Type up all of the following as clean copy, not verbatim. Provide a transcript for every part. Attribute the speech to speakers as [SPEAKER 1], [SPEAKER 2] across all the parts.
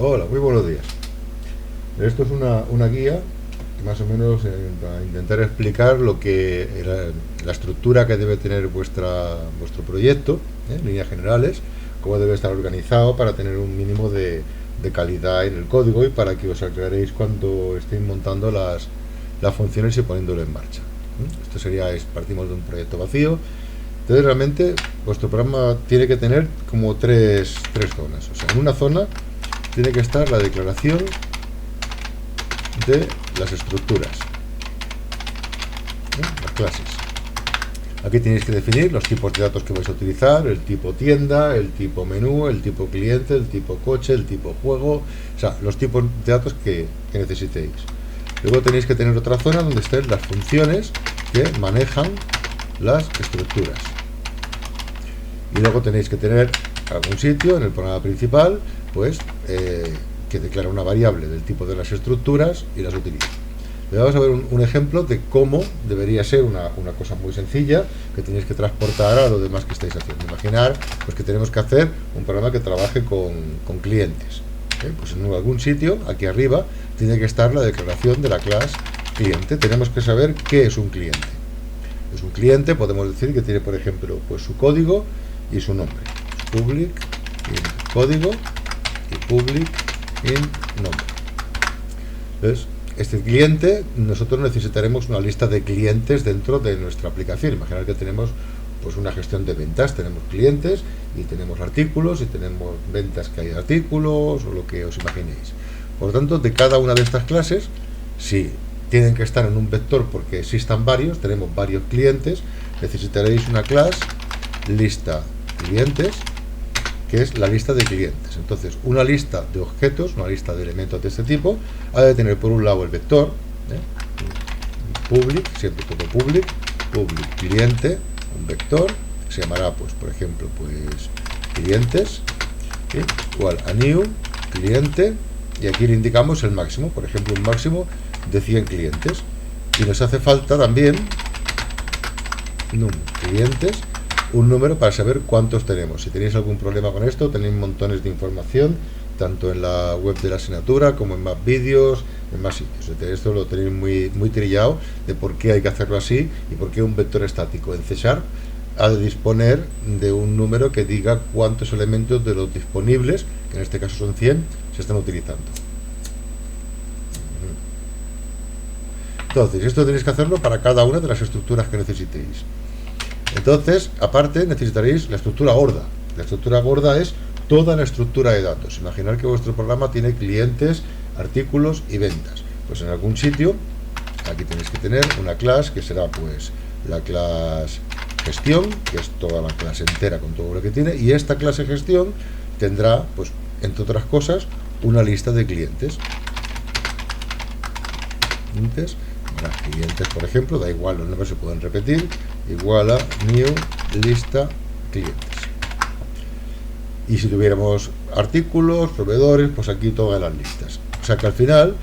[SPEAKER 1] Hola, muy buenos días. Esto es una guía que más o menos para intentar explicar lo que la estructura que debe tener vuestro proyecto, en líneas generales, cómo debe estar organizado para tener un mínimo de calidad en el código y para que os aclaréis cuando estéis montando las funciones y poniéndolo en marcha. Esto partimos de un proyecto vacío. Entonces realmente vuestro programa tiene que tener como tres zonas. O sea, en una zona tiene que estar la declaración de las estructuras, las clases. Aquí tenéis que definir los tipos de datos que vais a utilizar, el tipo tienda, el tipo menú, el tipo cliente, el tipo coche, el tipo juego, o sea, los tipos de datos que necesitéis. Luego tenéis que tener otra zona donde estén las funciones que manejan las estructuras. Y luego tenéis que tener algún sitio en el programa principal, pues, que declara una variable del tipo de las estructuras y las utiliza. Le vamos a ver un ejemplo de cómo debería ser una cosa muy sencilla que tenéis que transportar a lo demás que estáis haciendo. Imaginar pues, que tenemos que hacer un programa que trabaje con clientes. Pues en algún sitio, aquí arriba, tiene que estar la declaración de la clase cliente. Tenemos que saber qué es un cliente. Es un cliente, podemos decir que tiene, por ejemplo, pues su código y su nombre. Public in código y public in nombre. Entonces, este cliente, nosotros necesitaremos una lista de clientes dentro de nuestra aplicación. Imaginar que tenemos pues una gestión de ventas, tenemos clientes y tenemos artículos y tenemos ventas que hay artículos o lo que os imaginéis. Por lo tanto, de cada una de estas clases, si tienen que estar en un vector porque existan varios, tenemos varios clientes, necesitaréis una clase lista clientes, que es la lista de clientes. Entonces, una lista de objetos, una lista de elementos de este tipo, ha de tener por un lado el vector, public, siempre todo public cliente, un vector, que se llamará, pues, por ejemplo, pues, clientes, igual a new, cliente, y aquí le indicamos el máximo, por ejemplo, un máximo de 100 clientes. Y nos hace falta también, num, clientes, un número para saber cuántos tenemos. Si tenéis algún problema con esto, tenéis montones de información, tanto en la web de la asignatura como en más vídeos, en más sitios. Esto lo tenéis muy trillado de por qué hay que hacerlo así y por qué un vector estático en C# ha de disponer de un número que diga cuántos elementos de los disponibles, que en este caso son 100, se están utilizando. Entonces, esto tenéis que hacerlo para cada una de las estructuras que necesitéis. Entonces, aparte, necesitaréis la estructura gorda. La estructura gorda es toda la estructura de datos. Imaginar que vuestro programa tiene clientes, artículos y ventas. Pues en algún sitio, aquí tenéis que tener una clase que será pues la clase gestión, que es toda la clase entera con todo lo que tiene, y esta clase gestión tendrá, pues, entre otras cosas, una lista de clientes. Clientes, por ejemplo, da igual, los nombres se pueden repetir, igual a new lista clientes. Y si tuviéramos artículos, proveedores, pues aquí todas las listas. O sea que al final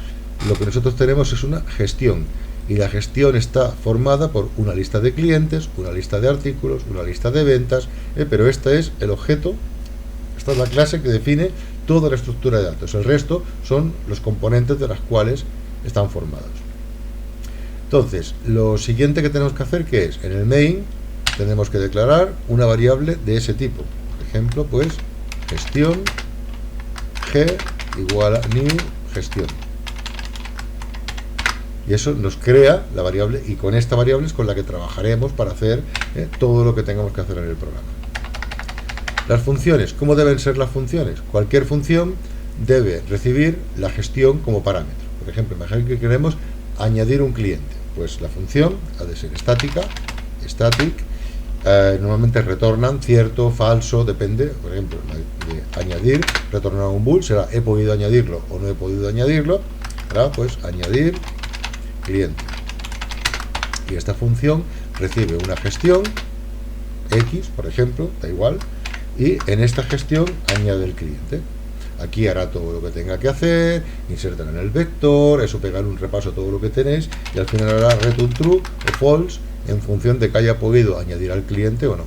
[SPEAKER 1] lo que nosotros tenemos es una gestión, y la gestión está formada por una lista de clientes, una lista de artículos, una lista de ventas, pero este es el objeto, esta es la clase que define toda la estructura de datos. El resto son los componentes de las cuales están formados. Entonces, lo siguiente que tenemos que hacer, ¿qué es? En el main tenemos que declarar una variable de ese tipo. Por ejemplo, pues, gestión g igual a new gestión. Y eso nos crea la variable, y con esta variable es con la que trabajaremos para hacer todo lo que tengamos que hacer en el programa. Las funciones, ¿cómo deben ser las funciones? Cualquier función debe recibir la gestión como parámetro. Por ejemplo, imagínate que queremos añadir un cliente. Pues la función ha de ser estática, static, normalmente retornan cierto, falso, depende. Por ejemplo, de añadir, retornar un bool, será he podido añadirlo o no he podido añadirlo. Ahora, pues añadir cliente. Y esta función recibe una gestión X, por ejemplo, da igual, y en esta gestión añade el cliente. Aquí hará todo lo que tenga que hacer, insertar en el vector, eso, pegar un repaso a todo lo que tenéis, y al final hará return true o false en función de que haya podido añadir al cliente o no.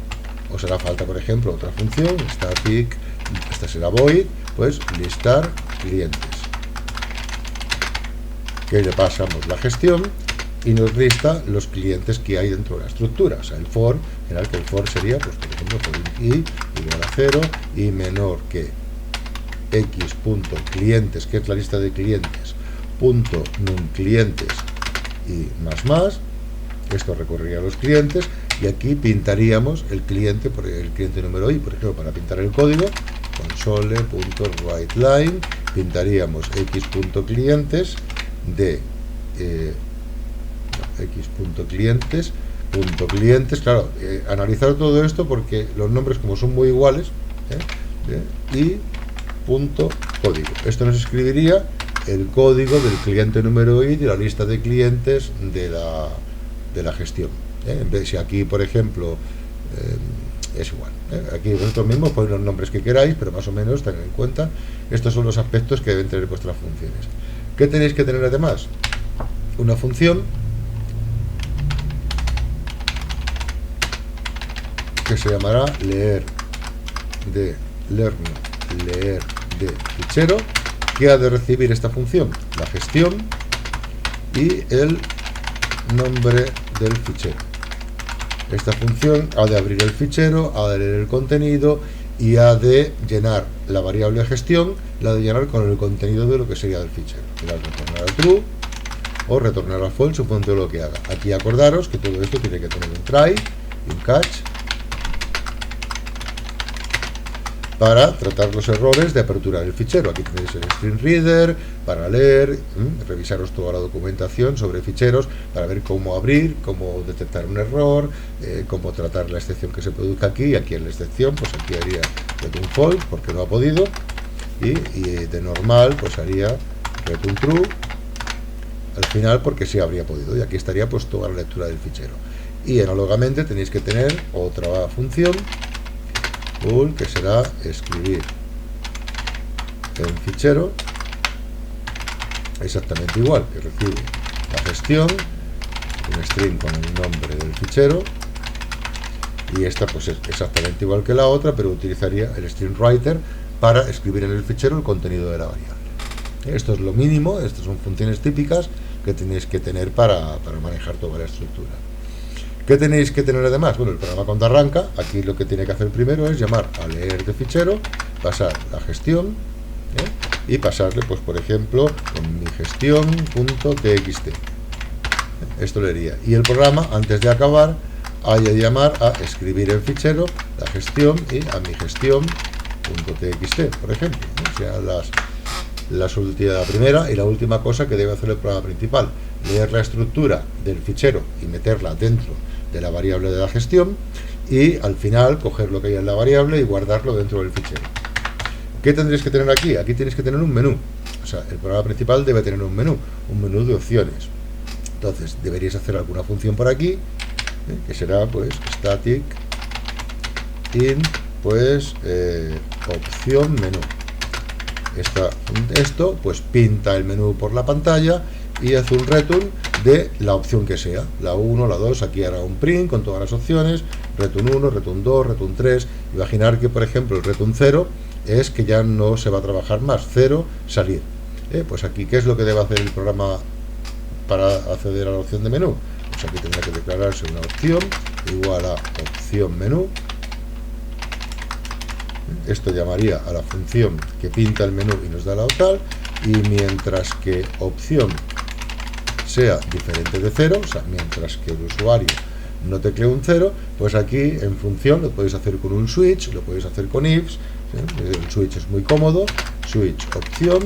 [SPEAKER 1] Os hará falta, por ejemplo, otra función, static, esta será void, pues listar clientes, que le pasamos la gestión y nos lista los clientes que hay dentro de la estructura. O sea, el for, en el que el for sería, pues por ejemplo, for i igual a 0 y menor que x.clientes, que es la lista de clientes, punto num clientes y más. Esto recorrería a los clientes y aquí pintaríamos el cliente número i, por ejemplo, para pintar el código, console.writeLine, pintaríamos x.clientes de x.clientes, claro, analizar todo esto porque los nombres como son muy iguales, y punto código. Esto nos escribiría el código del cliente número i de la lista de clientes de la gestión. En vez, si aquí, por ejemplo, es igual. Aquí vosotros mismos ponéis los nombres que queráis, pero más o menos tened en cuenta, estos son los aspectos que deben tener vuestras funciones. ¿Qué tenéis que tener además? Una función que se llamará leer de fichero, que ha de recibir esta función, la gestión y el nombre del fichero. Esta función ha de abrir el fichero, ha de leer el contenido y ha de llenar la variable gestión, la de llenar con el contenido de lo que sería del fichero. La de retornar a true o retornar a false, según lo que haga. Aquí acordaros que todo esto tiene que tener un try y un catch para tratar los errores de apertura del fichero. Aquí tenéis el screen reader para leer, revisaros toda la documentación sobre ficheros para ver cómo abrir, cómo detectar un error, cómo tratar la excepción que se produzca aquí. Aquí en la excepción, pues aquí haría return false porque no ha podido, y de normal pues haría return true al final porque sí habría podido, y aquí estaría pues toda la lectura del fichero. Y análogamente tenéis que tener otra función que será escribir el fichero exactamente igual, que recibe la gestión, un string con el nombre del fichero, y esta pues es exactamente igual que la otra, pero utilizaría el string writer para escribir en el fichero el contenido de la variable. Esto es lo mínimo, estas son funciones típicas que tenéis que tener para manejar toda la estructura. ¿Qué tenéis que tener además? Bueno, el programa cuando arranca, aquí lo que tiene que hacer primero es llamar a leer de fichero, pasar la gestión, y pasarle, pues por ejemplo, con mi gestión.txt. Esto leería. Y el programa, antes de acabar, hay que llamar a escribir el fichero, la gestión, y a mi gestión.txt, por ejemplo. O sea, la primera y la última cosa que debe hacer el programa principal: leer la estructura del fichero y meterla dentro de la variable de la gestión, y al final coger lo que hay en la variable y guardarlo dentro del fichero. ¿Qué tendréis que tener aquí? Aquí tenéis que tener un menú. O sea, el programa principal debe tener un menú de opciones. Entonces deberíais hacer alguna función por aquí, que será pues static in pues opción menú. Esto pues pinta el menú por la pantalla y hace un return de la opción que sea, la 1, la 2, aquí hará un print con todas las opciones, return 1, return 2, return 3, imaginar que por ejemplo el return 0 es que ya no se va a trabajar más, 0, salir. Pues aquí, ¿qué es lo que debe hacer el programa para acceder a la opción de menú? Pues aquí tendrá que declararse una opción igual a opción menú. Esto llamaría a la función que pinta el menú y nos da la tal, y mientras que opción sea diferente de 0, o sea, mientras que el usuario no teclee un 0, pues aquí en función lo podéis hacer con un switch, lo podéis hacer con ifs, el switch es muy cómodo, switch opción.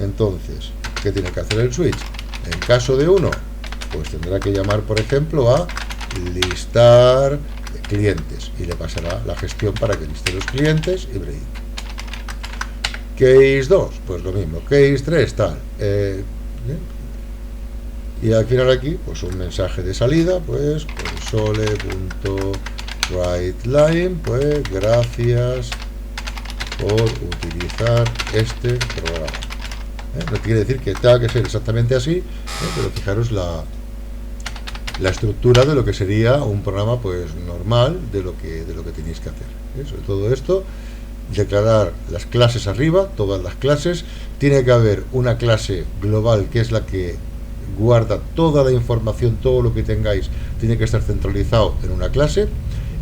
[SPEAKER 1] Entonces, ¿qué tiene que hacer el switch? En caso de 1, pues tendrá que llamar, por ejemplo, a listar clientes y le pasará la gestión para que liste los clientes y break. Case 2, pues lo mismo, case 3, tal. Y al final aquí, pues un mensaje de salida, pues console.writeLine, pues gracias por utilizar este programa. No quiere decir que tenga que ser exactamente así, pero fijaros la estructura de lo que sería un programa pues normal de lo que tenéis que hacer. Sobre todo esto, declarar las clases arriba, todas las clases. Tiene que haber una clase global que es la que guarda toda la información, todo lo que tengáis tiene que estar centralizado en una clase.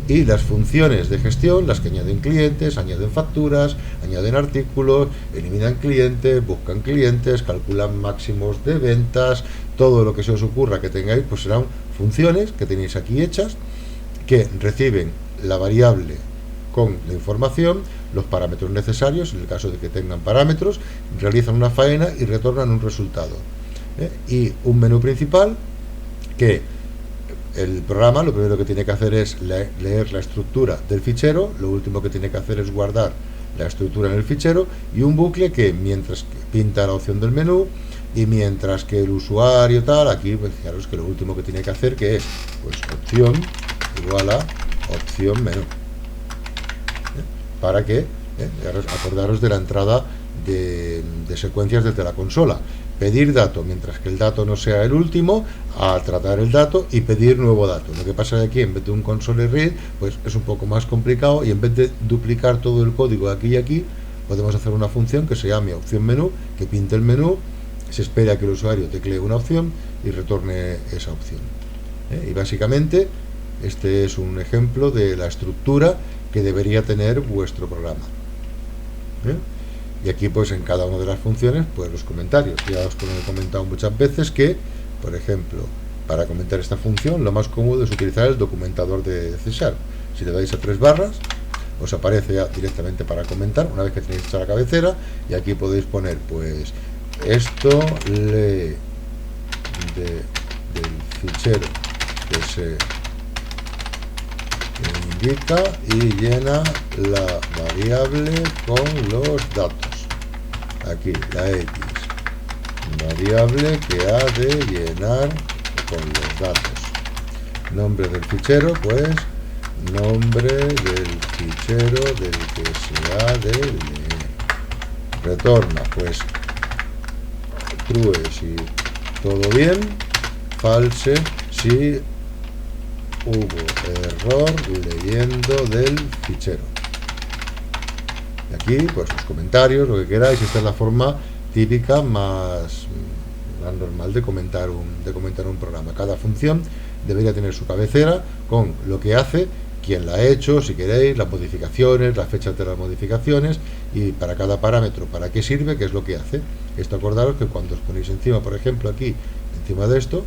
[SPEAKER 1] Y las funciones de gestión, las que añaden clientes, añaden facturas, añaden artículos, eliminan clientes, buscan clientes, calculan máximos de ventas, todo lo que se os ocurra que tengáis, pues serán funciones que tenéis aquí hechas, que reciben la variable con la información, los parámetros necesarios, en el caso de que tengan parámetros, realizan una faena y retornan un resultado. Y un menú principal que el programa lo primero que tiene que hacer es leer la estructura del fichero, lo último que tiene que hacer es guardar la estructura en el fichero, y un bucle que mientras que pinta la opción del menú, y mientras que el usuario tal, aquí pues fijaros que lo último que tiene que hacer que es pues opción igual a opción menú, para que acordaros de la entrada de secuencias desde la consola. Pedir dato, mientras que el dato no sea el último, a tratar el dato y pedir nuevo dato. Lo que pasa es que aquí, en vez de un console read, pues es un poco más complicado, y en vez de duplicar todo el código de aquí y aquí, podemos hacer una función que se llame opción menú, que pinte el menú, se espera que el usuario teclee una opción y retorne esa opción. Y básicamente este es un ejemplo de la estructura que debería tener vuestro programa. Y aquí pues en cada una de las funciones pues los comentarios. Ya os he comentado muchas veces que, por ejemplo, para comentar esta función lo más cómodo es utilizar el documentador de C#. Si le dais a 3 barras os aparece ya directamente para comentar una vez que tenéis hecha la cabecera, y aquí podéis poner pues esto lee del fichero que se indica y llena la variable con los datos. Aquí la X, variable que ha de llenar con los datos. Nombre del fichero, pues nombre del fichero del que se ha de leer. Retorna pues true si todo bien, false si hubo error leyendo del fichero. Y aquí pues los comentarios, lo que queráis. Esta es la forma típica más normal de comentar un programa. Cada función debería tener su cabecera con lo que hace, quién la ha hecho, si queréis, las modificaciones, las fechas de las modificaciones, y para cada parámetro para qué sirve, qué es lo que hace. Esto, acordaros que cuando os ponéis encima, por ejemplo aquí, encima de esto,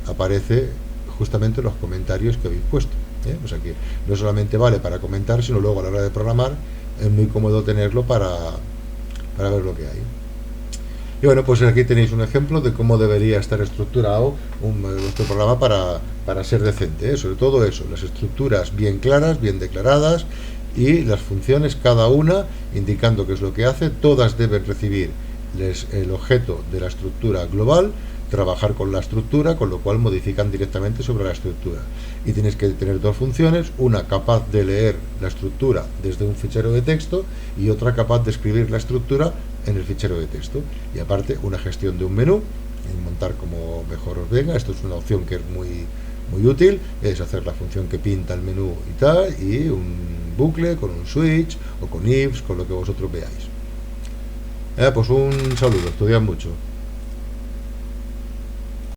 [SPEAKER 1] aparece justamente los comentarios que habéis puesto. O sea que no solamente vale para comentar, sino luego a la hora de programar es muy cómodo tenerlo para ver lo que hay. Y bueno, pues aquí tenéis un ejemplo de cómo debería estar estructurado vuestro programa para ser decente, sobre todo eso, las estructuras bien claras, bien declaradas, y las funciones cada una indicando qué es lo que hace. Todas deben recibir el objeto de la estructura global, trabajar con la estructura, con lo cual modifican directamente sobre la estructura. Y tienes que tener dos funciones, una capaz de leer la estructura desde un fichero de texto y otra capaz de escribir la estructura en el fichero de texto. Y aparte una gestión de un menú, y montar como mejor os venga. Esto es una opción que es muy útil, es hacer la función que pinta el menú y tal, y un bucle con un switch o con ifs, con lo que vosotros veáis. Pues un saludo, estudiad mucho.